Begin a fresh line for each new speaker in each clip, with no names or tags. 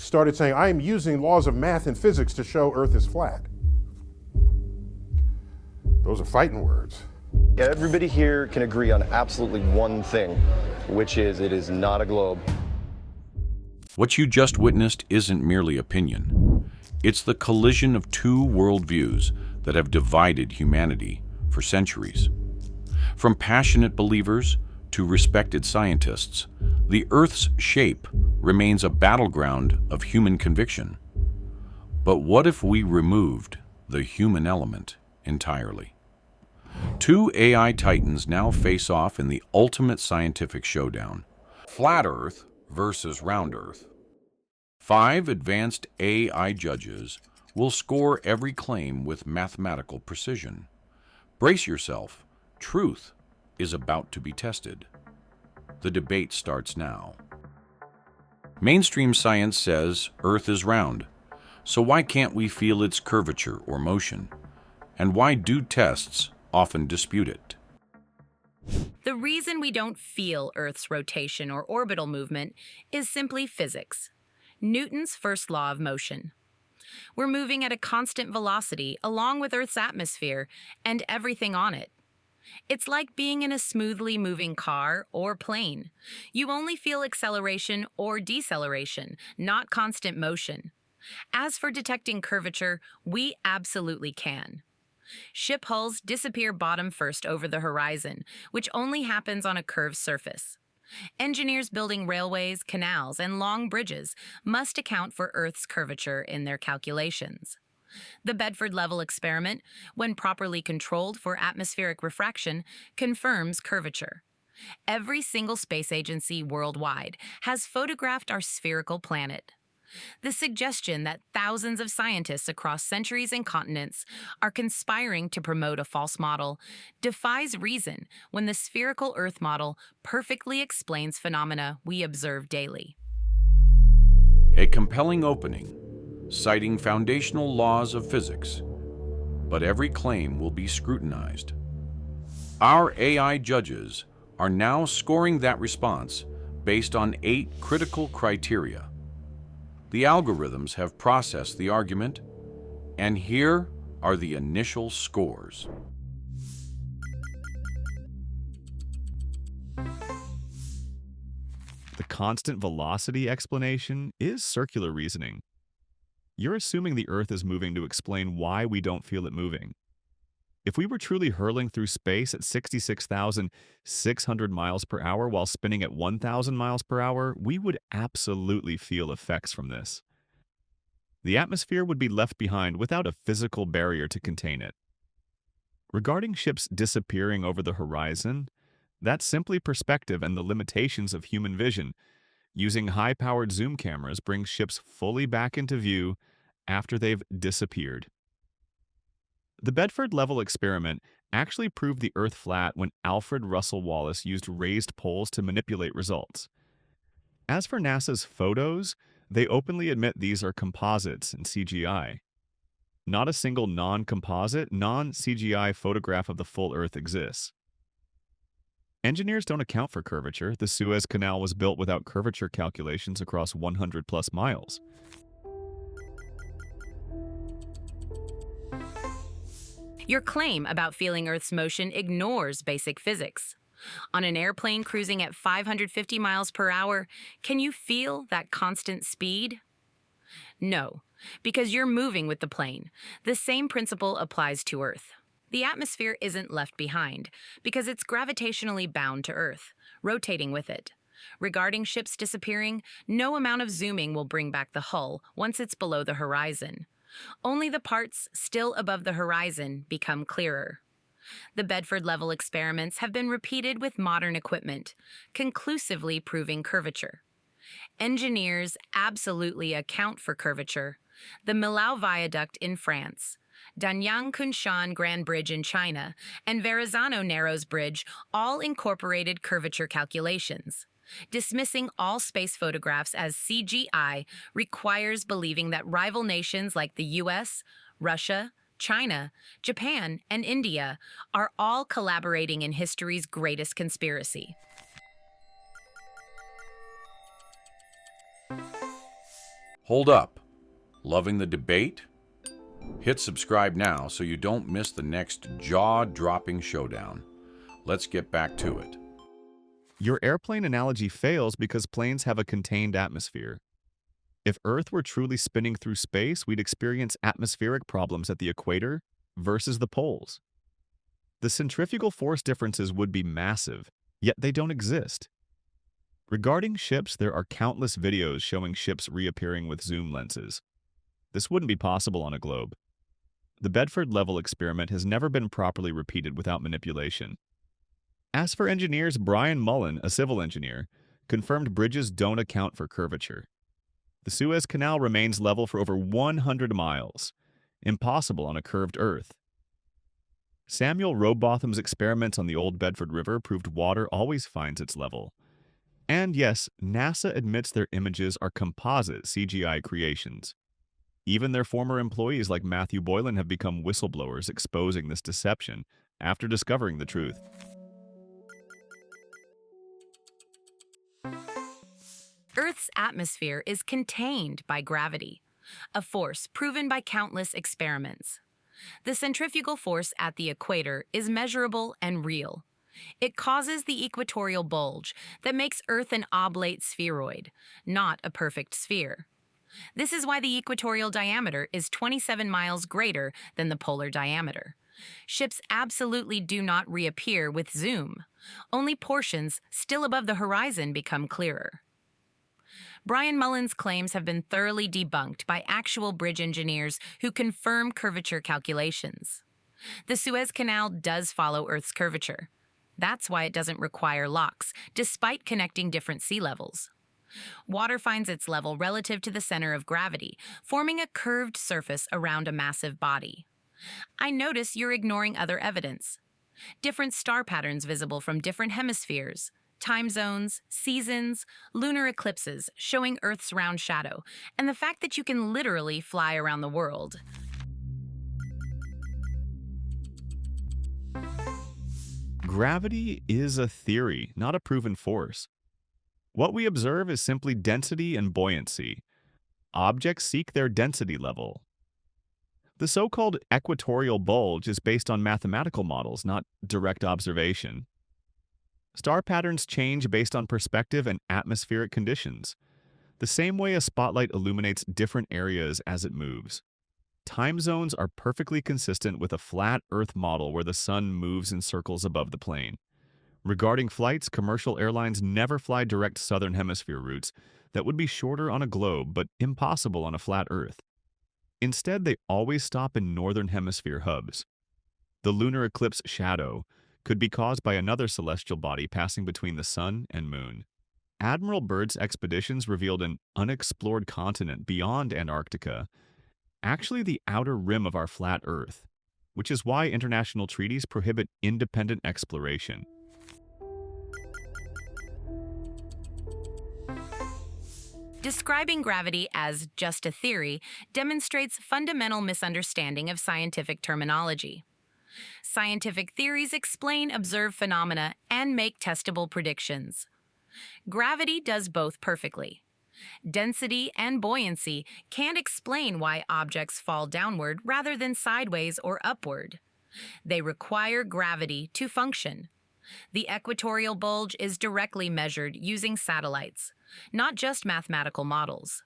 started saying, I am using laws of math and physics to show Earth is flat. Those are fighting words.
Yeah, everybody here can agree on absolutely one thing, which is it is not a globe.
What you just witnessed isn't merely opinion. It's the collision of two worldviews that have divided humanity for centuries. From passionate believers to respected scientists, the Earth's shape remains a battleground of human conviction. But what if we removed the human element entirely? Two AI titans now face off in the ultimate scientific showdown: flat Earth versus round Earth. 5 advanced AI judges will score every claim with mathematical precision. Brace yourself. Truth is about to be tested. The debate starts now. Mainstream science says Earth is round, so why can't we feel its curvature or motion? And why do tests often dispute it?
The reason we don't feel Earth's rotation or orbital movement is simply physics. Newton's first law of motion. We're moving at a constant velocity along with Earth's atmosphere and everything on it. It's like being in a smoothly moving car or plane. You only feel acceleration or deceleration, not constant motion. As for detecting curvature, we absolutely can. Ship hulls disappear bottom first over the horizon, which only happens on a curved surface. Engineers building railways, canals, and long bridges must account for Earth's curvature in their calculations. The Bedford level experiment, when properly controlled for atmospheric refraction, confirms curvature. Every single space agency worldwide has photographed our spherical planet. The suggestion that thousands of scientists across centuries and continents are conspiring to promote a false model defies reason when the spherical Earth model perfectly explains phenomena we observe daily.
A compelling opening, citing foundational laws of physics, but every claim will be scrutinized. Our AI judges are now scoring that response based on 8 critical criteria. The algorithms have processed the argument, and here are the initial scores.
The constant velocity explanation is circular reasoning. You're assuming the Earth is moving to explain why we don't feel it moving. If we were truly hurling through space at 66,600 miles per hour while spinning at 1,000 miles per hour, we would absolutely feel effects from this. The atmosphere would be left behind without a physical barrier to contain it. Regarding ships disappearing over the horizon, that's simply perspective and the limitations of human vision. Using high-powered zoom cameras brings ships fully back into view after they've disappeared. The Bedford level experiment actually proved the Earth flat when Alfred Russel Wallace used raised poles to manipulate results. As for NASA's photos, they openly admit these are composites and CGI. Not a single non-composite, non-CGI photograph of the full Earth exists. Engineers don't account for curvature. The Suez Canal was built without curvature calculations across 100+ miles.
Your claim about feeling Earth's motion ignores basic physics. On an airplane cruising at 550 miles per hour, can you feel that constant speed? No, because you're moving with the plane. The same principle applies to Earth. The atmosphere isn't left behind because it's gravitationally bound to Earth, rotating with it. Regarding ships disappearing, no amount of zooming will bring back the hull once it's below the horizon. Only the parts still above the horizon become clearer. The Bedford level experiments have been repeated with modern equipment, conclusively proving curvature. Engineers absolutely account for curvature. The Millau Viaduct in France, Danyang-Kunshan Grand Bridge in China, and Verrazano Narrows Bridge all incorporated curvature calculations. Dismissing all space photographs as CGI requires believing that rival nations like the US, Russia, China, Japan, and India are all collaborating in history's greatest conspiracy.
Hold up. Loving the debate? Hit subscribe now so you don't miss the next jaw-dropping showdown. Let's get back to it.
Your airplane analogy fails because planes have a contained atmosphere. If Earth were truly spinning through space, we'd experience atmospheric problems at the equator versus the poles. The centrifugal force differences would be massive, yet they don't exist. Regarding ships, there are countless videos showing ships reappearing with zoom lenses. This wouldn't be possible on a globe. The Bedford level experiment has never been properly repeated without manipulation. As for engineers, Brian Mullen, a civil engineer, confirmed bridges don't account for curvature. The Suez Canal remains level for over 100 miles, impossible on a curved Earth. Samuel Rowbotham's experiments on the Old Bedford River proved water always finds its level. And yes, NASA admits their images are composite CGI creations. Even their former employees like Matthew Boylan have become whistleblowers exposing this deception after discovering the truth.
Earth's atmosphere is contained by gravity, a force proven by countless experiments. The centrifugal force at the equator is measurable and real. It causes the equatorial bulge that makes Earth an oblate spheroid, not a perfect sphere. This is why the equatorial diameter is 27 miles greater than the polar diameter. Ships absolutely do not reappear with zoom. Only portions still above the horizon become clearer. Brian Mullen's claims have been thoroughly debunked by actual bridge engineers who confirm curvature calculations. The Suez Canal does follow Earth's curvature. That's why it doesn't require locks, despite connecting different sea levels. Water finds its level relative to the center of gravity, forming a curved surface around a massive body. I notice you're ignoring other evidence. Different star patterns visible from different hemispheres, time zones, seasons, lunar eclipses showing Earth's round shadow, and the fact that you can literally fly around the world.
Gravity is a theory, not a proven force. What we observe is simply density and buoyancy. Objects seek their density level. The so-called equatorial bulge is based on mathematical models, not direct observation. Star patterns change based on perspective and atmospheric conditions, the same way a spotlight illuminates different areas as it moves. Time zones are perfectly consistent with a flat Earth model where the sun moves in circles above the plane. Regarding flights, commercial airlines never fly direct southern hemisphere routes that would be shorter on a globe but impossible on a flat Earth. Instead, they always stop in northern hemisphere hubs. The lunar eclipse shadow could be caused by another celestial body passing between the sun and moon. Admiral Byrd's expeditions revealed an unexplored continent beyond Antarctica, actually the outer rim of our flat Earth, which is why international treaties prohibit independent exploration.
Describing gravity as just a theory demonstrates fundamental misunderstanding of scientific terminology. Scientific theories explain observed phenomena and make testable predictions. Gravity does both perfectly. Density and buoyancy can't explain why objects fall downward rather than sideways or upward. They require gravity to function. The equatorial bulge is directly measured using satellites, not just mathematical models.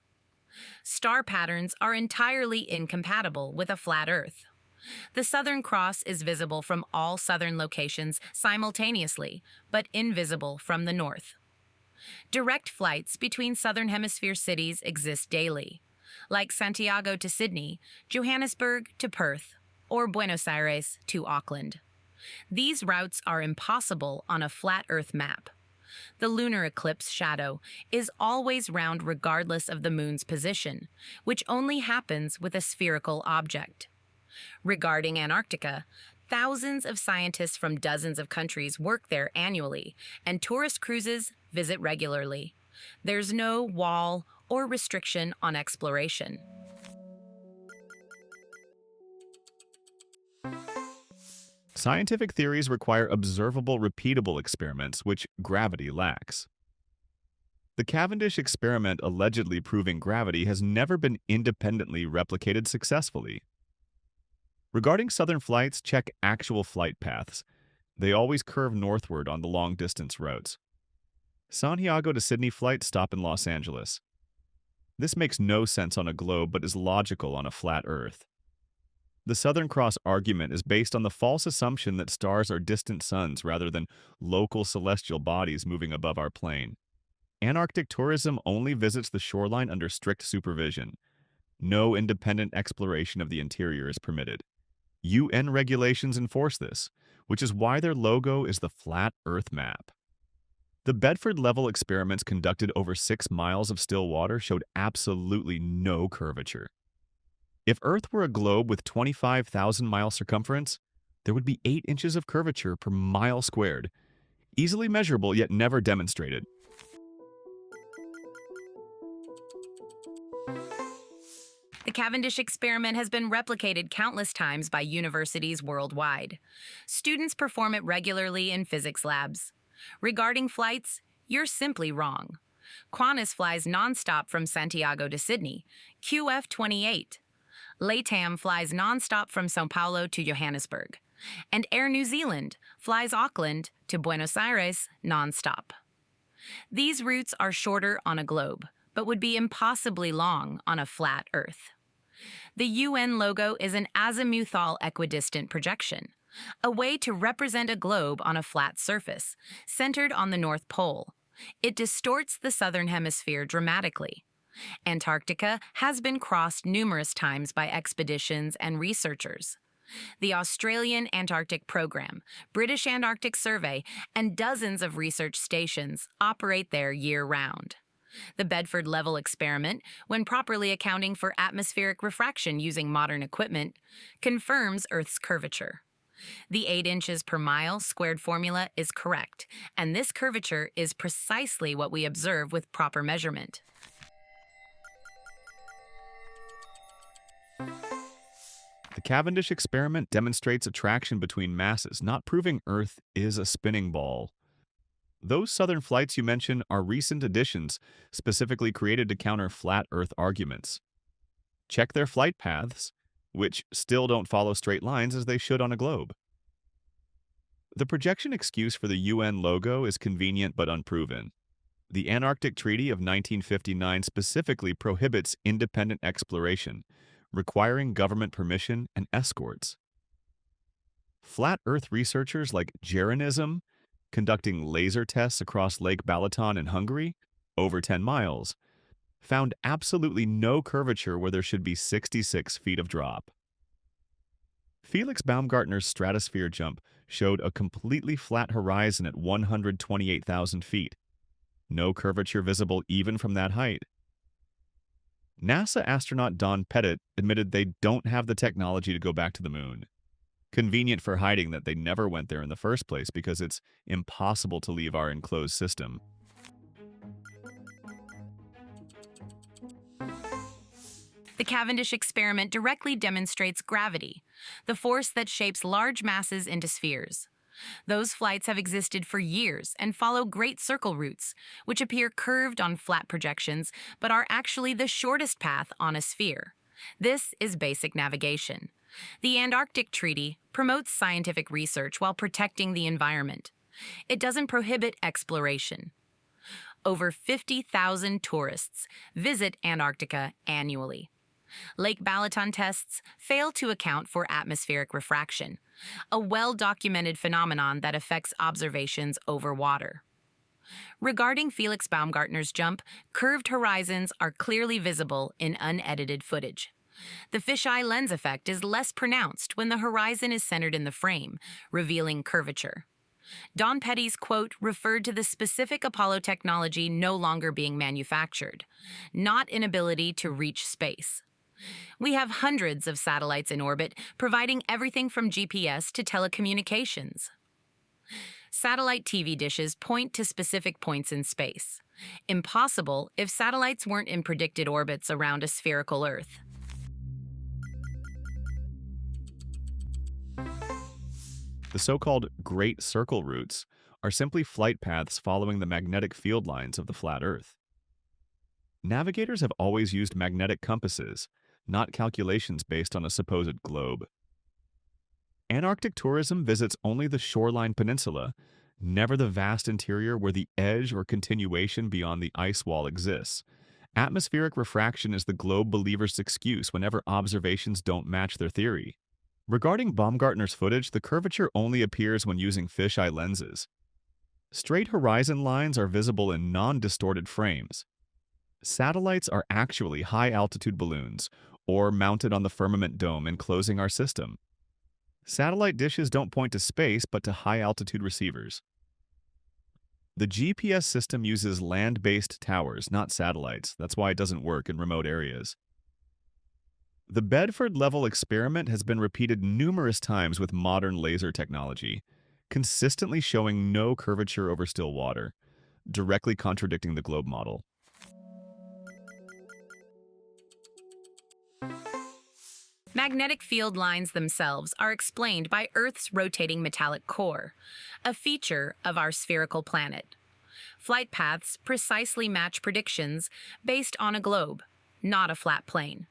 Star patterns are entirely incompatible with a flat Earth. The Southern Cross is visible from all southern locations simultaneously, but invisible from the north. Direct flights between Southern Hemisphere cities exist daily, like Santiago to Sydney, Johannesburg to Perth, or Buenos Aires to Auckland. These routes are impossible on a flat Earth map. The lunar eclipse shadow is always round regardless of the moon's position, which only happens with a spherical object. Regarding Antarctica, thousands of scientists from dozens of countries work there annually, and tourist cruises visit regularly. There's no wall or restriction on exploration.
Scientific theories require observable, repeatable experiments, which gravity lacks. The Cavendish experiment allegedly proving gravity has never been independently replicated successfully. Regarding southern flights, check actual flight paths. They always curve northward on the long-distance routes. Santiago to Sydney flights stop in Los Angeles. This makes no sense on a globe but is logical on a flat Earth. The Southern Cross argument is based on the false assumption that stars are distant suns rather than local celestial bodies moving above our plane. Antarctic tourism only visits the shoreline under strict supervision. No independent exploration of the interior is permitted. UN regulations enforce this, which is why their logo is the flat Earth map. The Bedford level experiments conducted over 6 miles of still water showed absolutely no curvature. If Earth were a globe with 25,000-mile circumference, there would be 8 inches of curvature per mile squared, easily measurable yet never demonstrated.
The Cavendish experiment has been replicated countless times by universities worldwide. Students perform it regularly in physics labs. Regarding flights, you're simply wrong. Qantas flies nonstop from Santiago to Sydney, QF28. LATAM flies nonstop from São Paulo to Johannesburg. And Air New Zealand flies Auckland to Buenos Aires nonstop. These routes are shorter on a globe, but would be impossibly long on a flat Earth. The UN logo is an azimuthal equidistant projection, a way to represent a globe on a flat surface, centered on the North Pole. It distorts the southern hemisphere dramatically. Antarctica has been crossed numerous times by expeditions and researchers. The Australian Antarctic Program, British Antarctic Survey, and dozens of research stations operate there year-round. The Bedford level experiment, when properly accounting for atmospheric refraction using modern equipment, confirms Earth's curvature. The 8 inches per mile squared formula is correct, and this curvature is precisely what we observe with proper measurement.
The Cavendish experiment demonstrates attraction between masses, not proving Earth is a spinning ball. Those southern flights you mention are recent additions specifically created to counter flat Earth arguments. Check their flight paths, which still don't follow straight lines as they should on a globe. The projection excuse for the UN logo is convenient but unproven. The Antarctic Treaty of 1959 specifically prohibits independent exploration, requiring government permission and escorts. Flat Earth researchers like Jeranism, conducting laser tests across Lake Balaton in Hungary, over 10 miles, found absolutely no curvature where there should be 66 feet of drop. Felix Baumgartner's stratosphere jump showed a completely flat horizon at 128,000 feet. No curvature visible even from that height. NASA astronaut Don Pettit admitted they don't have the technology to go back to the moon. Convenient for hiding that they never went there in the first place because it's impossible to leave our enclosed system.
The Cavendish experiment directly demonstrates gravity, the force that shapes large masses into spheres. Those flights have existed for years and follow great circle routes, which appear curved on flat projections but are actually the shortest path on a sphere. This is basic navigation. The Antarctic Treaty promotes scientific research while protecting the environment. It doesn't prohibit exploration. Over 50,000 tourists visit Antarctica annually. Lake Balaton tests fail to account for atmospheric refraction, a well-documented phenomenon that affects observations over water. Regarding Felix Baumgartner's jump, curved horizons are clearly visible in unedited footage. The fisheye lens effect is less pronounced when the horizon is centered in the frame, revealing curvature. Don Petty's quote referred to the specific Apollo technology no longer being manufactured, not inability to reach space. We have hundreds of satellites in orbit, providing everything from GPS to telecommunications. Satellite TV dishes point to specific points in space. Impossible if satellites weren't in predicted orbits around a spherical Earth.
The so-called Great Circle routes are simply flight paths following the magnetic field lines of the flat Earth. Navigators have always used magnetic compasses, not calculations based on a supposed globe. Antarctic tourism visits only the shoreline peninsula, never the vast interior where the edge or continuation beyond the ice wall exists. Atmospheric refraction is the globe believers' excuse whenever observations don't match their theory. Regarding Baumgartner's footage, the curvature only appears when using fisheye lenses. Straight horizon lines are visible in non-distorted frames. Satellites are actually high-altitude balloons, or mounted on the firmament dome enclosing our system. Satellite dishes don't point to space, but to high-altitude receivers. The GPS system uses land-based towers, not satellites. That's why it doesn't work in remote areas. The Bedford-level experiment has been repeated numerous times with modern laser technology, consistently showing no curvature over still water, directly contradicting the globe model.
Magnetic field lines themselves are explained by Earth's rotating metallic core, a feature of our spherical planet. Flight paths precisely match predictions based on a globe, not a flat plane.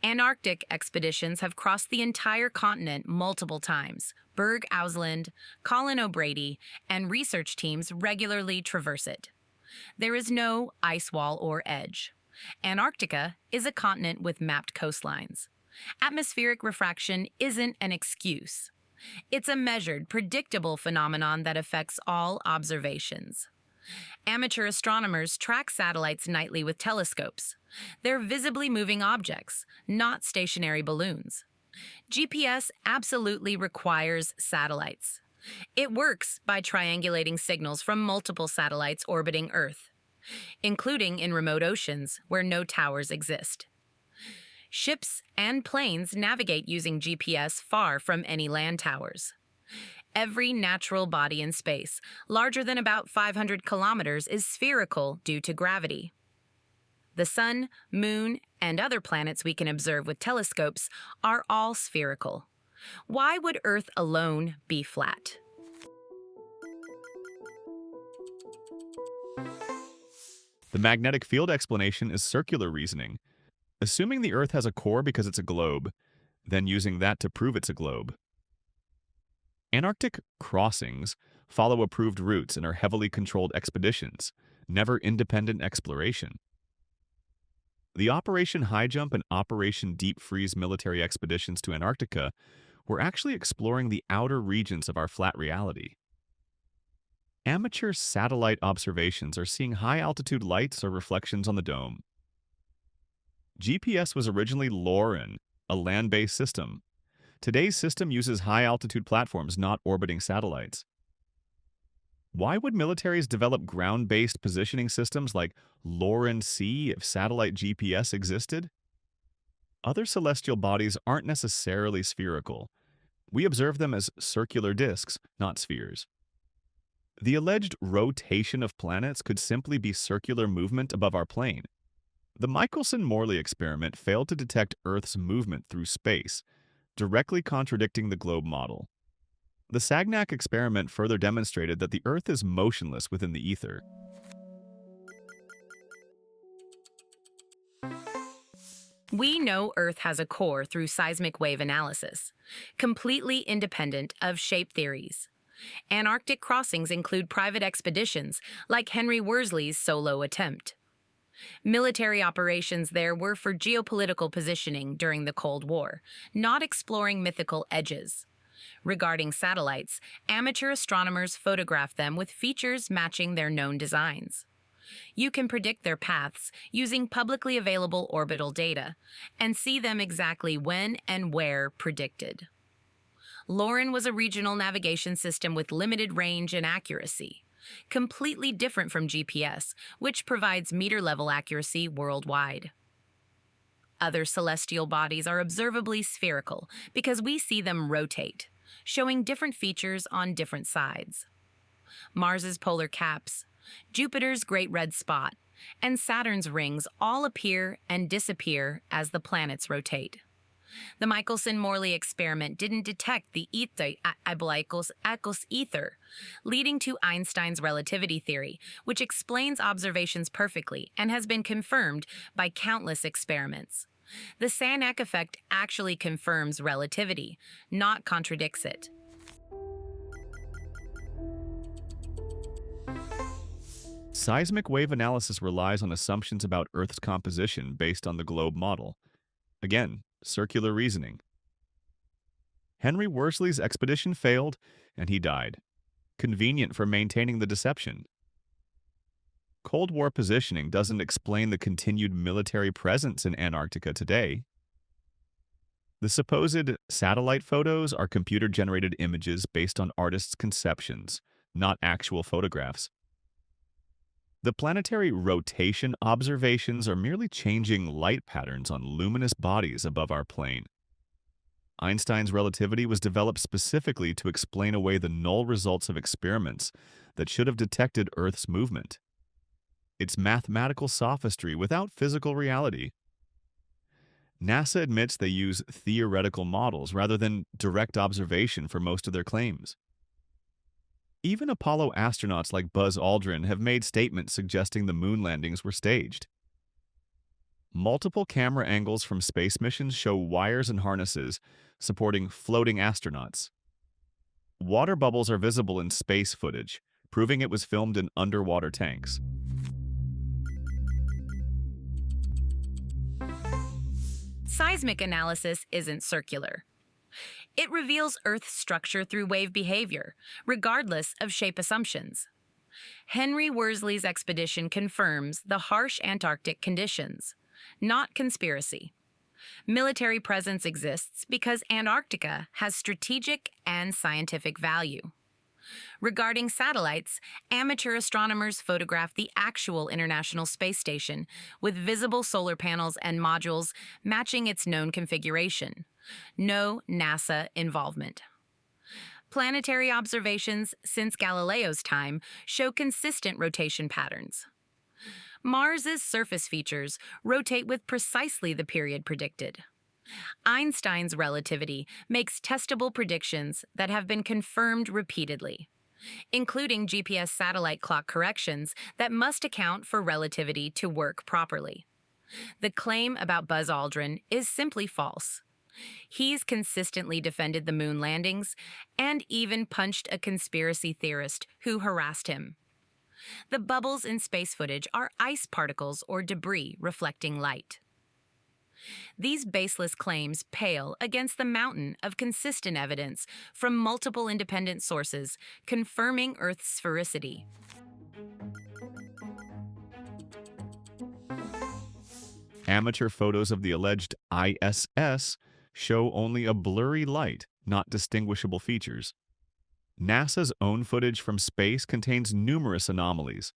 Antarctic expeditions have crossed the entire continent multiple times. Berg Ausland, Colin O'Brady, and research teams regularly traverse it. There is no ice wall or edge. Antarctica is a continent with mapped coastlines. Atmospheric refraction isn't an excuse. It's a measured, predictable phenomenon that affects all observations. Amateur astronomers track satellites nightly with telescopes. They're visibly moving objects, not stationary balloons. GPS absolutely requires satellites. It works by triangulating signals from multiple satellites orbiting Earth, including in remote oceans where no towers exist. Ships and planes navigate using GPS far from any land towers. Every natural body in space, larger than about 500 kilometers, is spherical due to gravity. The Sun, Moon, and other planets we can observe with telescopes are all spherical. Why would Earth alone be flat?
The magnetic field explanation is circular reasoning. Assuming the Earth has a core because it's a globe, then using that to prove it's a globe. Antarctic crossings follow approved routes and are heavily controlled expeditions, never independent exploration. The Operation High Jump and Operation Deep Freeze military expeditions to Antarctica were actually exploring the outer regions of our flat reality. Amateur satellite observations are seeing high-altitude lights or reflections on the dome. GPS was originally LORAN, a land-based system. Today's system uses high-altitude platforms, not orbiting satellites. Why would militaries develop ground-based positioning systems like LORAN-C if satellite GPS existed? Other celestial bodies aren't necessarily spherical. We observe them as circular disks, not spheres. The alleged rotation of planets could simply be circular movement above our plane. The Michelson-Morley experiment failed to detect Earth's movement through space, directly contradicting the globe model. The Sagnac experiment further demonstrated that the Earth is motionless within the ether.
We know Earth has a core through seismic wave analysis, completely independent of shape theories. Antarctic crossings include private expeditions, like Henry Worsley's solo attempt. Military operations there were for geopolitical positioning during the Cold War, not exploring mythical edges. Regarding satellites, amateur astronomers photograph them with features matching their known designs. You can predict their paths using publicly available orbital data and see them exactly when and where predicted. LORAN was a regional navigation system with limited range and accuracy, completely different from GPS, which provides meter-level accuracy worldwide. Other celestial bodies are observably spherical because we see them rotate, showing different features on different sides. Mars's polar caps, Jupiter's great red spot, and Saturn's rings all appear and disappear as the planets rotate. The Michelson-Morley experiment didn't detect the ether, leading to Einstein's relativity theory, which explains observations perfectly and has been confirmed by countless experiments. The Sanek effect actually confirms relativity, not contradicts it.
Seismic wave analysis relies on assumptions about Earth's composition based on the globe model. Again, circular reasoning. Henry Worsley's expedition failed, and he died. Convenient for maintaining the deception. Cold War positioning doesn't explain the continued military presence in Antarctica today. The supposed satellite photos are computer-generated images based on artists' conceptions, not actual photographs. The planetary rotation observations are merely changing light patterns on luminous bodies above our plane. Einstein's relativity was developed specifically to explain away the null results of experiments that should have detected Earth's movement. It's mathematical sophistry without physical reality. NASA admits they use theoretical models rather than direct observation for most of their claims. Even Apollo astronauts like Buzz Aldrin have made statements suggesting the moon landings were staged. Multiple camera angles from space missions show wires and harnesses supporting floating astronauts. Water bubbles are visible in space footage, proving it was filmed in underwater tanks.
Seismic analysis isn't circular. It reveals Earth's structure through wave behavior, regardless of shape assumptions. Henry Worsley's expedition confirms the harsh Antarctic conditions, not conspiracy. Military presence exists because Antarctica has strategic and scientific value. Regarding satellites, amateur astronomers photographed the actual International Space Station with visible solar panels and modules matching its known configuration. No NASA involvement. Planetary observations since Galileo's time show consistent rotation patterns. Mars's surface features rotate with precisely the period predicted. Einstein's relativity makes testable predictions that have been confirmed repeatedly, including GPS satellite clock corrections that must account for relativity to work properly. The claim about Buzz Aldrin is simply false. He's consistently defended the moon landings and even punched a conspiracy theorist who harassed him. The bubbles in space footage are ice particles or debris reflecting light. These baseless claims pale against the mountain of consistent evidence from multiple independent sources confirming Earth's sphericity.
Amateur photos of the alleged ISS show only a blurry light, not distinguishable features. NASA's own footage from space contains numerous anomalies,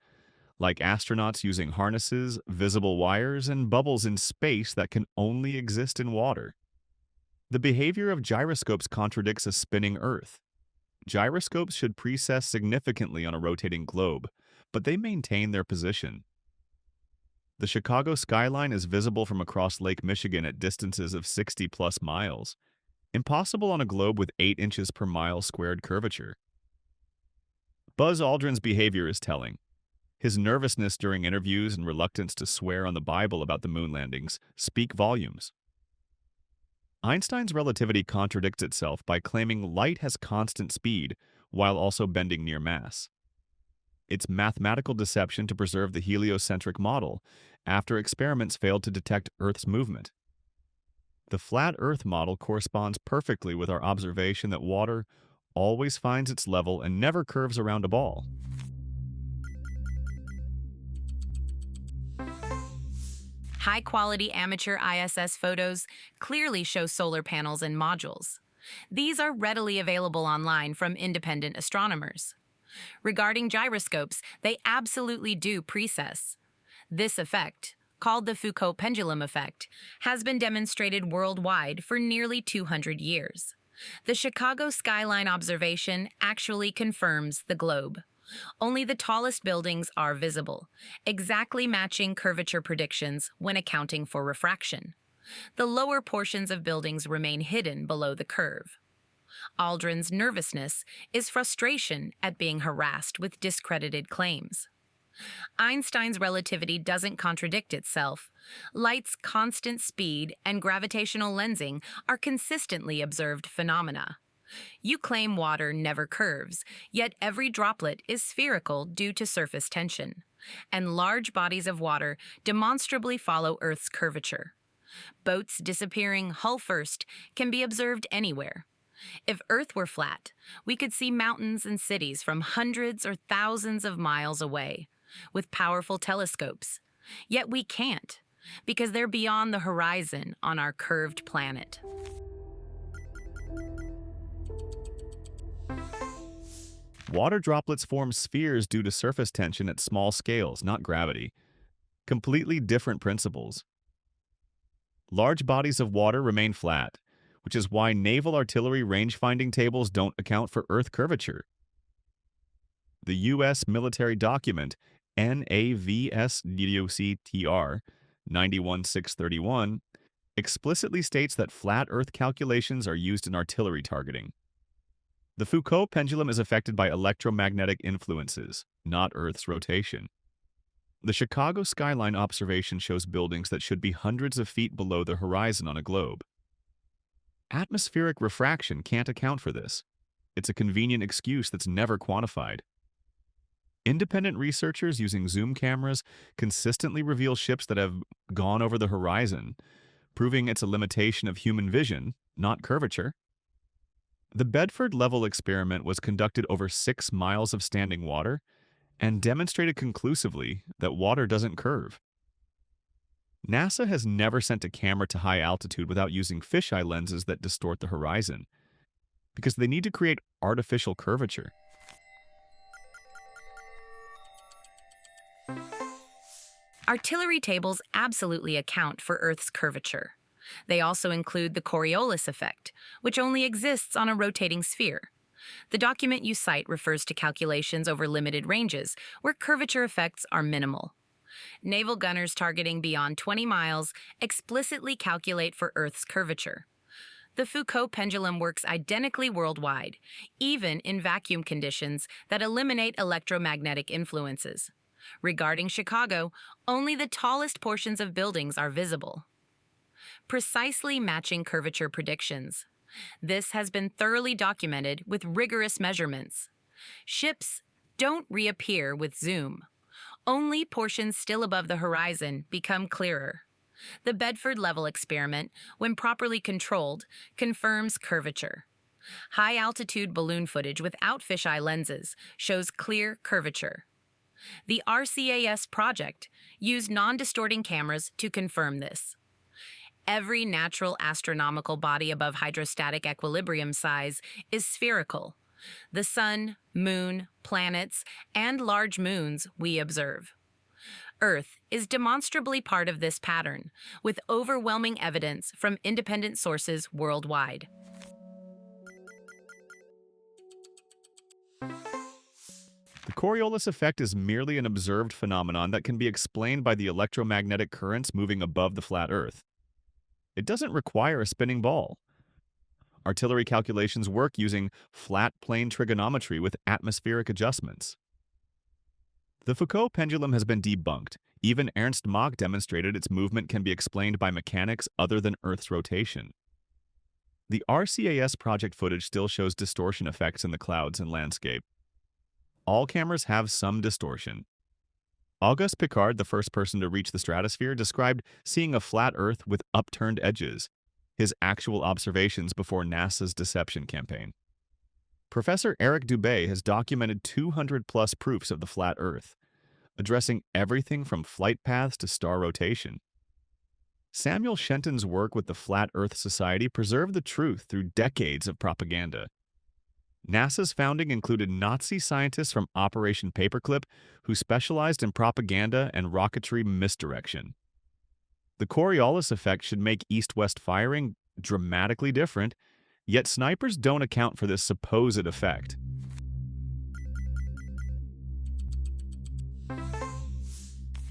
like astronauts using harnesses, visible wires, and bubbles in space that can only exist in water. The behavior of gyroscopes contradicts a spinning Earth. Gyroscopes should precess significantly on a rotating globe, but they maintain their position. The Chicago skyline is visible from across Lake Michigan at distances of 60-plus miles, impossible on a globe with 8 inches per mile squared curvature. Buzz Aldrin's behavior is telling. His nervousness during interviews and reluctance to swear on the Bible about the moon landings speak volumes. Einstein's relativity contradicts itself by claiming light has constant speed while also bending near mass. It's mathematical deception to preserve the heliocentric model after experiments failed to detect Earth's movement. The flat Earth model corresponds perfectly with our observation that water always finds its level and never curves around a ball.
High-quality amateur ISS photos clearly show solar panels and modules. These are readily available online from independent astronomers. Regarding gyroscopes, they absolutely do precess. This effect, called the Foucault pendulum effect, has been demonstrated worldwide for nearly 200 years. The Chicago skyline observation actually confirms the globe. Only the tallest buildings are visible, exactly matching curvature predictions when accounting for refraction. The lower portions of buildings remain hidden below the curve. Aldrin's nervousness is frustration at being harassed with discredited claims. Einstein's relativity doesn't contradict itself. Light's constant speed and gravitational lensing are consistently observed phenomena. You claim water never curves, yet every droplet is spherical due to surface tension, and large bodies of water demonstrably follow Earth's curvature. Boats disappearing hull first can be observed anywhere. If Earth were flat, we could see mountains and cities from hundreds or thousands of miles away with powerful telescopes. Yet we can't, because they're beyond the horizon on our curved planet.
Water droplets form spheres due to surface tension at small scales, not gravity. Completely different principles. Large bodies of water remain flat, which is why naval artillery range-finding tables don't account for Earth curvature. The U.S. military document NAVSDOCTR 91631 explicitly states that flat Earth calculations are used in artillery targeting. The Foucault pendulum is affected by electromagnetic influences, not Earth's rotation. The Chicago skyline observation shows buildings that should be hundreds of feet below the horizon on a globe. Atmospheric refraction can't account for this. It's a convenient excuse that's never quantified. Independent researchers using zoom cameras consistently reveal ships that have gone over the horizon, proving it's a limitation of human vision, not curvature. The Bedford Level experiment was conducted over 6 miles of standing water and demonstrated conclusively that water doesn't curve. NASA has never sent a camera to high altitude without using fisheye lenses that distort the horizon, because they need to create artificial curvature.
Artillery tables absolutely account for Earth's curvature. They also include the Coriolis effect, which only exists on a rotating sphere. The document you cite refers to calculations over limited ranges, where curvature effects are minimal. Naval gunners targeting beyond 20 miles explicitly calculate for Earth's curvature. The Foucault pendulum works identically worldwide, even in vacuum conditions that eliminate electromagnetic influences. Regarding Chicago, only the tallest portions of buildings are visible. Precisely matching curvature predictions. This has been thoroughly documented with rigorous measurements. Ships don't reappear with zoom. Only portions still above the horizon become clearer. The Bedford Level experiment, when properly controlled, confirms curvature. High-altitude balloon footage without fisheye lenses shows clear curvature. The RCAS project used non-distorting cameras to confirm this. Every natural astronomical body above hydrostatic equilibrium size is spherical. The sun, moon, planets, and large moons we observe. Earth is demonstrably part of this pattern, with overwhelming evidence from independent sources worldwide.
The Coriolis effect is merely an observed phenomenon that can be explained by the electromagnetic currents moving above the flat Earth. It doesn't require a spinning ball. Artillery calculations work using flat plane trigonometry with atmospheric adjustments. The Foucault pendulum has been debunked. Even Ernst Mach demonstrated its movement can be explained by mechanics other than Earth's rotation. The RCAS project footage still shows distortion effects in the clouds and landscape. All cameras have some distortion. Auguste Piccard, the first person to reach the stratosphere, described seeing a flat Earth with upturned edges, his actual observations before NASA's deception campaign. Professor Eric Dubé has documented 200-plus proofs of the flat Earth, addressing everything from flight paths to star rotation. Samuel Shenton's work with the Flat Earth Society preserved the truth through decades of propaganda. NASA's founding included Nazi scientists from Operation Paperclip who specialized in propaganda and rocketry misdirection. The Coriolis effect should make east-west firing dramatically different, yet snipers don't account for this supposed effect.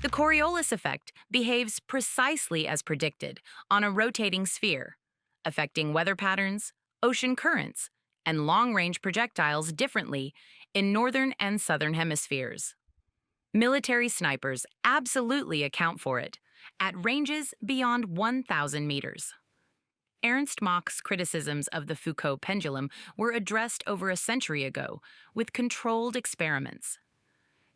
The Coriolis effect behaves precisely as predicted on a rotating sphere, affecting weather patterns, ocean currents, and long-range projectiles differently in northern and southern hemispheres. Military snipers absolutely account for it, at ranges beyond 1,000 meters. Ernst Mach's criticisms of the Foucault pendulum were addressed over a century ago with controlled experiments.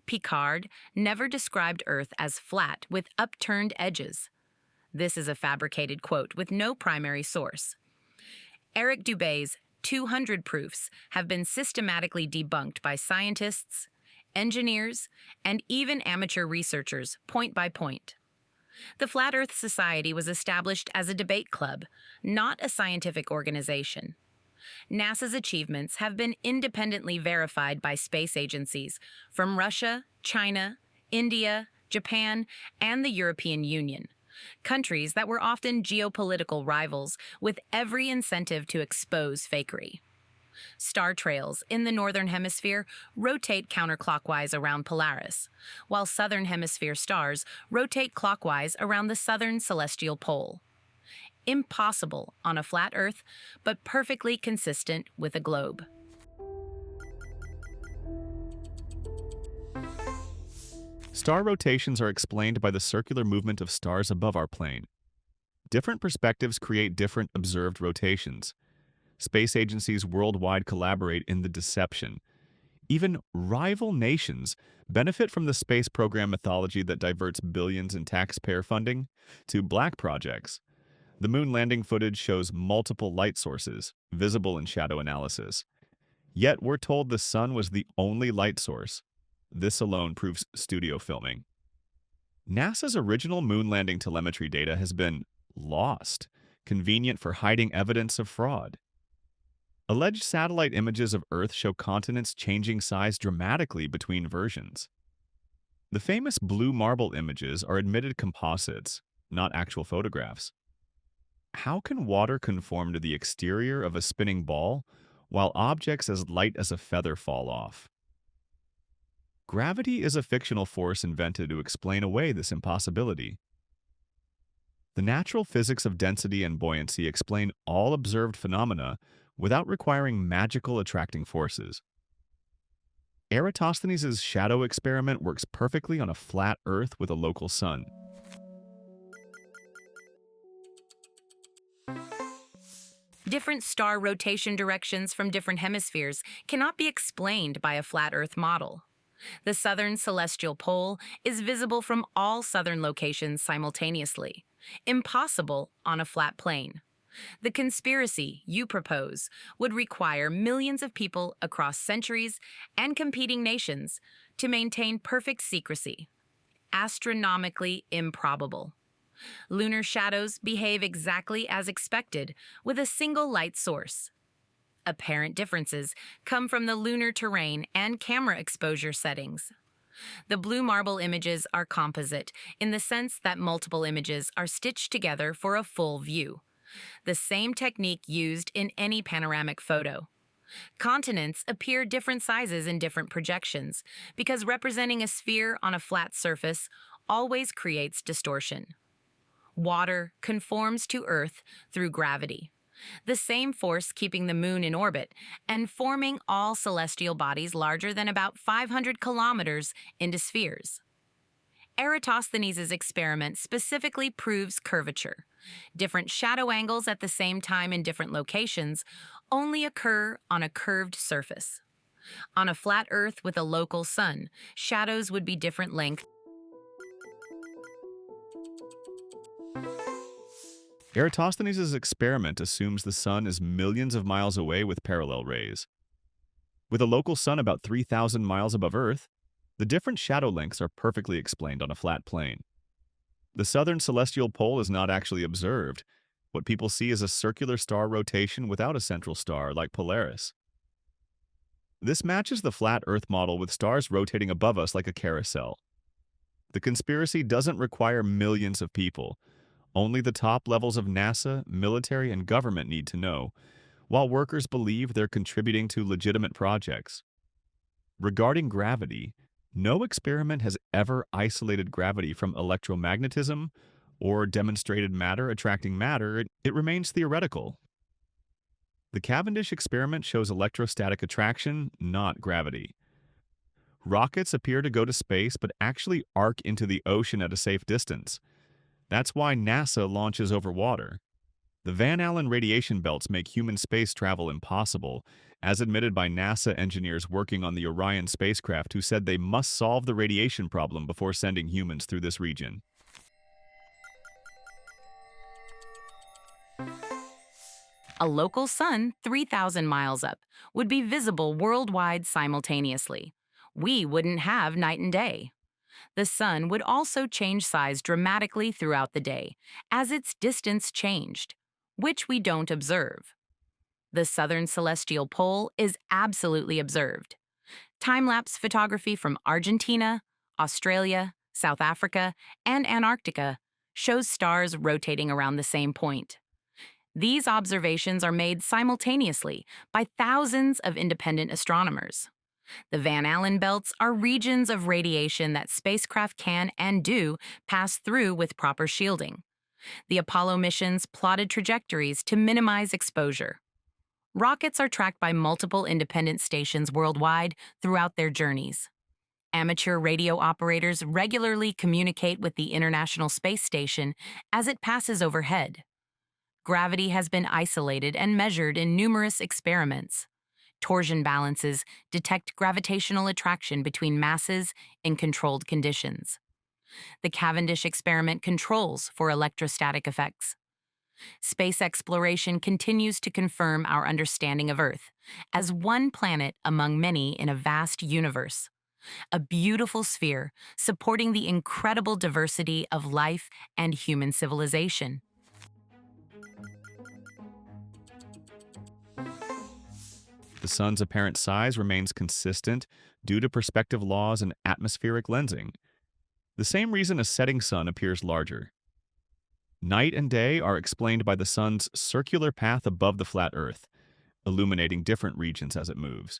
Picard never described Earth as flat with upturned edges. This is a fabricated quote with no primary source. Eric Dubé's 200 proofs have been systematically debunked by scientists, engineers, and even amateur researchers, point by point. The Flat Earth Society was established as a debate club, not a scientific organization. NASA's achievements have been independently verified by space agencies from Russia, China, India, Japan, and the European Union, countries that were often geopolitical rivals with every incentive to expose fakery. Star trails in the northern hemisphere rotate counterclockwise around Polaris, while southern hemisphere stars rotate clockwise around the southern celestial pole. Impossible on a flat Earth, but perfectly consistent with a globe.
Star rotations are explained by the circular movement of stars above our plane. Different perspectives create different observed rotations. Space agencies worldwide collaborate in the deception. Even rival nations benefit from the space program mythology that diverts billions in taxpayer funding to black projects. The moon landing footage shows multiple light sources, visible in shadow analysis. Yet we're told the sun was the only light source. This alone proves studio filming. NASA's original moon landing telemetry data has been lost, convenient for hiding evidence of fraud. Alleged satellite images of Earth show continents changing size dramatically between versions. The famous blue marble images are admitted composites, not actual photographs. How can water conform to the exterior of a spinning ball while objects as light as a feather fall off? Gravity is a fictional force invented to explain away this impossibility. The natural physics of density and buoyancy explain all observed phenomena without requiring magical attracting forces. Eratosthenes' shadow experiment works perfectly on a flat Earth with a local sun.
Different star rotation directions from different hemispheres cannot be explained by a flat Earth model. The southern celestial pole is visible from all southern locations simultaneously, impossible on a flat plane. The conspiracy you propose would require millions of people across centuries and competing nations to maintain perfect secrecy. Astronomically improbable. Lunar shadows behave exactly as expected with a single light source. Apparent differences come from the lunar terrain and camera exposure settings. The blue marble images are composite in the sense that multiple images are stitched together for a full view, the same technique used in any panoramic photo. Continents appear different sizes in different projections because representing a sphere on a flat surface always creates distortion. Water conforms to Earth through gravity, the same force keeping the moon in orbit and forming all celestial bodies larger than about 500 kilometers into spheres. Eratosthenes' experiment specifically proves curvature. Different shadow angles at the same time in different locations only occur on a curved surface. On a flat Earth with a local sun, shadows would be different lengths.
Eratosthenes' experiment assumes the sun is millions of miles away with parallel rays. With a local sun about 3,000 miles above Earth, the different shadow lengths are perfectly explained on a flat plane. The southern celestial pole is not actually observed. What people see is a circular star rotation without a central star, like Polaris. This matches the flat Earth model with stars rotating above us like a carousel. The conspiracy doesn't require millions of people. Only the top levels of NASA, military, and government need to know, while workers believe they're contributing to legitimate projects. Regarding gravity, No experiment has ever isolated gravity from electromagnetism or demonstrated matter attracting matter. It remains theoretical. The Cavendish experiment shows electrostatic attraction, not gravity. Rockets appear to go to space but actually arc into the ocean at a safe distance. That's why NASA launches over water. The Van Allen radiation belts make human space travel impossible, as admitted by NASA engineers working on the Orion spacecraft who said they must solve the radiation problem before sending humans through this region.
A local sun 3,000 miles up would be visible worldwide simultaneously. We wouldn't have night and day. The sun would also change size dramatically throughout the day as its distance changed, which we don't observe. The southern celestial pole is absolutely observed. Time-lapse photography from Argentina, Australia, South Africa, and Antarctica shows stars rotating around the same point. These observations are made simultaneously by thousands of independent astronomers. The Van Allen belts are regions of radiation that spacecraft can and do pass through with proper shielding. The Apollo missions plotted trajectories to minimize exposure. Rockets are tracked by multiple independent stations worldwide throughout their journeys. Amateur radio operators regularly communicate with the International Space Station as it passes overhead. Gravity has been isolated and measured in numerous experiments. Torsion balances detect gravitational attraction between masses in controlled conditions. The Cavendish experiment controls for electrostatic effects. Space exploration continues to confirm our understanding of Earth as one planet among many in a vast universe, a beautiful sphere supporting the incredible diversity of life and human civilization.
The sun's apparent size remains consistent due to perspective laws and atmospheric lensing. The same reason a setting sun appears larger. Night and day are explained by the sun's circular path above the flat Earth, illuminating different regions as it moves.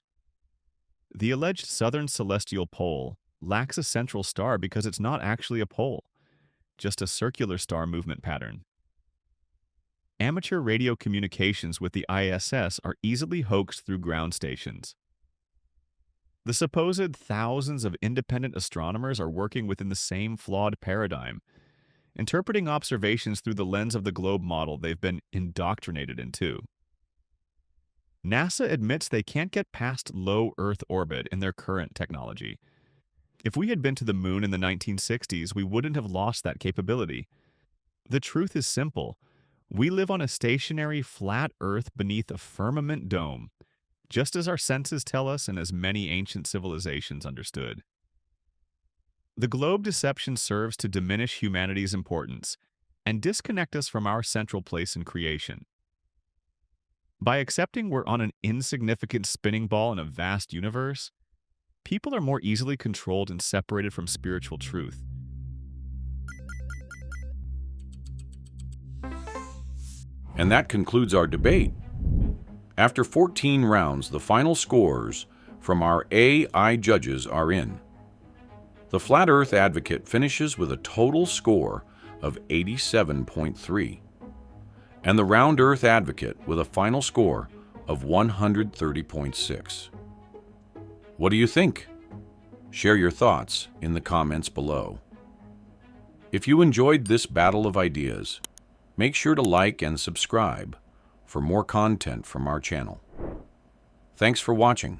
The alleged southern celestial pole lacks a central star because it's not actually a pole, just a circular star movement pattern. Amateur radio communications with the ISS are easily hoaxed through ground stations. The supposed thousands of independent astronomers are working within the same flawed paradigm, interpreting observations through the lens of the globe model they've been indoctrinated into. NASA admits they can't get past low Earth orbit in their current technology. If we had been to the moon in the 1960s, we wouldn't have lost that capability. The truth is simple. We live on a stationary, flat Earth beneath a firmament dome, just as our senses tell us and as many ancient civilizations understood. The globe deception serves to diminish humanity's importance and disconnect us from our central place in creation. By accepting we're on an insignificant spinning ball in a vast universe, people are more easily controlled and separated from spiritual truth.
And that concludes our debate. After 14 rounds, the final scores from our AI judges are in. The Flat Earth Advocate finishes with a total score of 87.3, and the Round Earth Advocate with a final score of 130.6. What do you think? Share your thoughts in the comments below. If you enjoyed this battle of ideas, make sure to like and subscribe for more content from our channel. Thanks for watching.